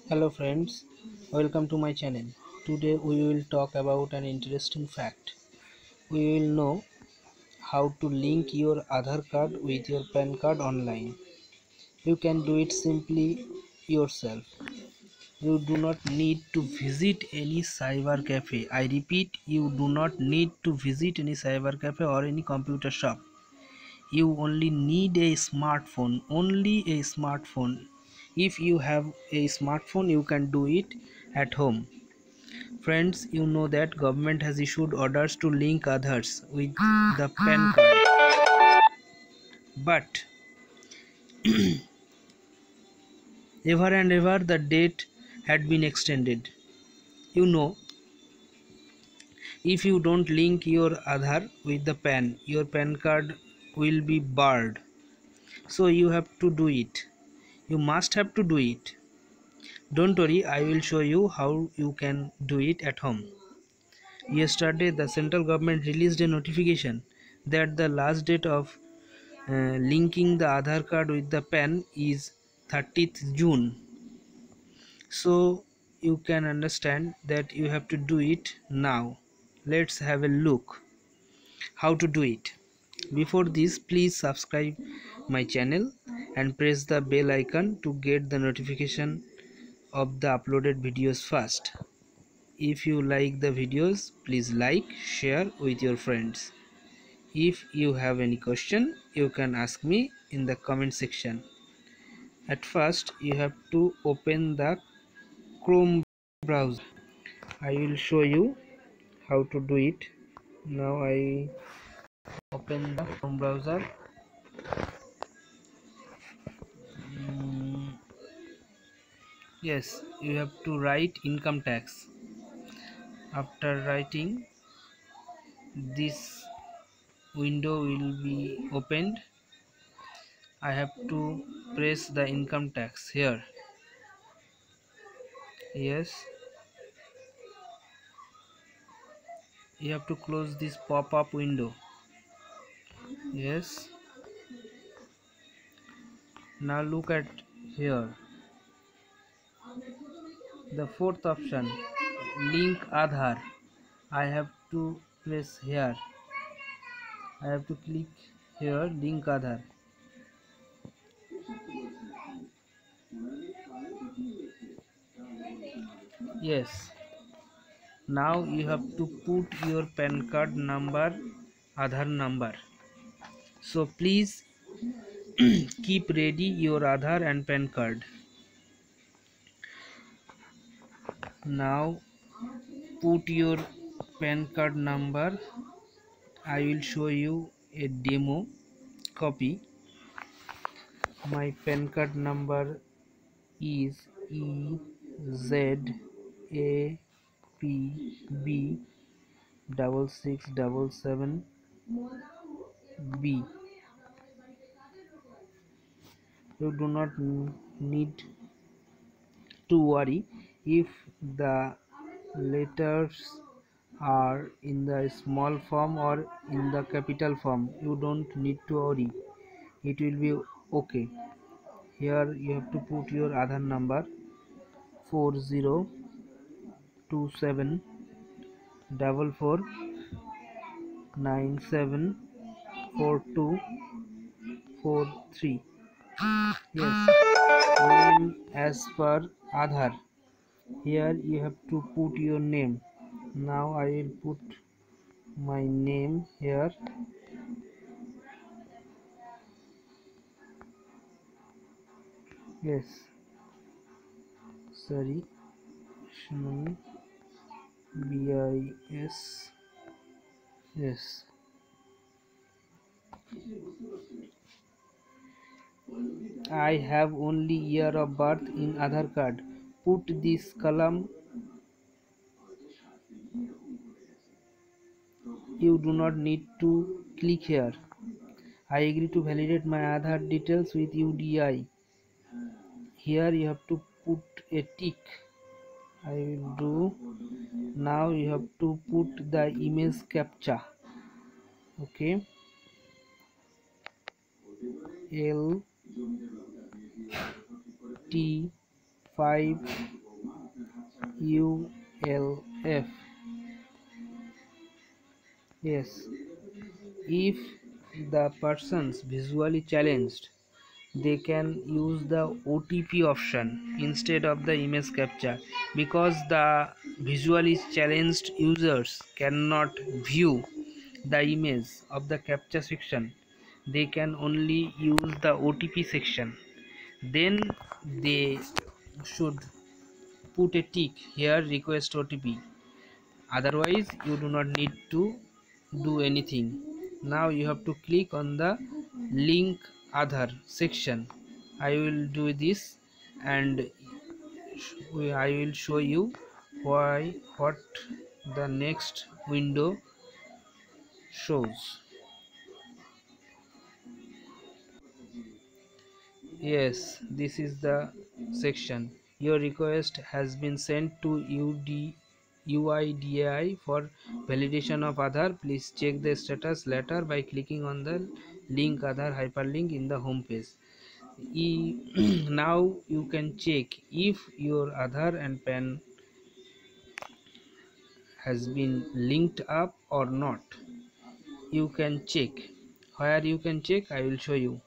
Hello friends, welcome to my channel. Today we will talk about an interesting fact. We will know how to link your Aadhaar card with your PAN card online. You can do it simply yourself. You do not need to visit any cyber cafe. I repeat, you do not need to visit any cyber cafe or any computer shop. You only need a smartphone. Only a smartphone. If you have a smartphone, you can do it at home. Friends, you know that government has issued orders to link others with the PAN card, but ever and ever the date had been extended. You know, if you don't link your Aadhaar with the PAN, your PAN card will be barred. So you have to do it. You must have to do it. Don't worry, I will show you how you can do it at home. Yesterday, the central government released a notification that the last date of linking the Aadhaar card with the PAN is 30th June. So you can understand that you have to do it now. Let's have a look how to do it. Before this, please subscribe my channel and press the bell icon to get the notification of the uploaded videos first. If you like the videos, please like, share with your friends. If you have any question, you can ask me in the comment section. At first, you have to open the Chrome browser. I will show you how to do it. Now I open the Chrome browser. Mm, yes, you have to write income tax. After writing, this window will be opened. I have to press the income tax here. Yes, you have to close this pop-up window. Yes, now look at here, the fourth option, link Aadhaar. I have to press here. I have to click here, link Aadhaar. Yes, now you have to put your PAN card number, Aadhaar number. So please keep ready your Aadhaar and PAN card. Now put your PAN card number. I will show you a demo copy. My PAN card number is EZAPB 6677B. You do not need to worry if the letters are in the small form or in the capital form. You don't need to worry, it will be okay. Here you have to put your Aadhaar number 402744974243. Yes, name as per Aadhaar. Here you have to put your name. Now I will put my name here. Yes, sorry, Shmani BIS. Yes, I have only year of birth in Aadhaar card. Put this column. You do not need to click here. I agree to validate my Aadhaar details with UDI. Here you have to put a tick. I will do. Now you have to put the image captcha. Okay. L T 5ULF. Yes, if the persons visually challenged, they can use the OTP option instead of the image capture, because the visually challenged users cannot view the image of the capture section. They can only use the OTP section. Then they should put a tick here, request OTP. Otherwise you do not need to do anything. Now you have to click on the link Aadhaar section. I will do this, and I will show you what the next window shows. Yes, this is the section. Your request has been sent to UIDAI for validation of Aadhaar. Please check the status later by clicking on the link Aadhaar hyperlink in the home page. Now you can check if your Aadhaar and PAN has been linked up or not. You can check. Where you can check, I will show you.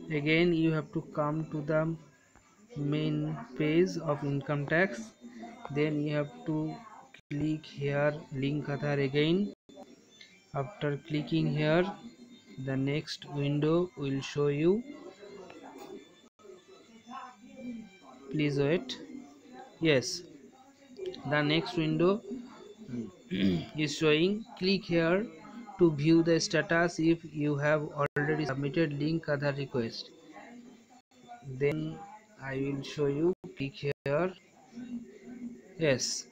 Again you have to come to the main page of income tax. Then you have to click here link Aadhaar again. After clicking here, the next window will show you. Please wait. Yes, the next window is showing. Click here to view the status if you have already submitted link Aadhaar request. Then I will show you. Click here. Yes,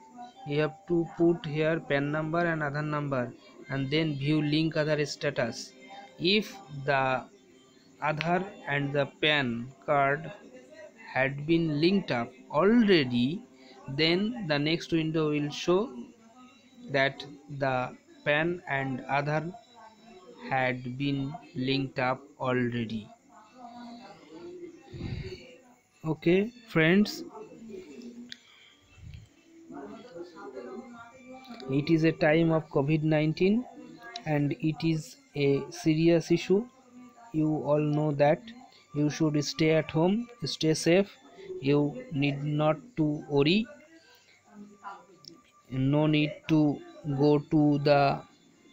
you have to put here PAN number and Aadhaar number, and then view link Aadhaar status. If the Aadhaar and the PAN card had been linked up already, then the next window will show that the PAN and Aadhaar had been linked up already. Okay friends, it is a time of COVID-19 and it is a serious issue. You all know that. You should stay at home, stay safe. You need not to worry. No need to go to the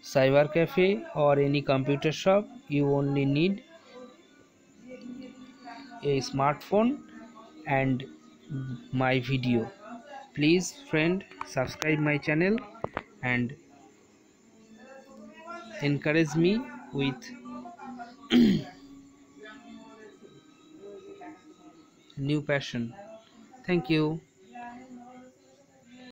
cyber cafe or any computer shop. You only need a smartphone and my video. Please friend, subscribe my channel and encourage me with new passion. Thank you.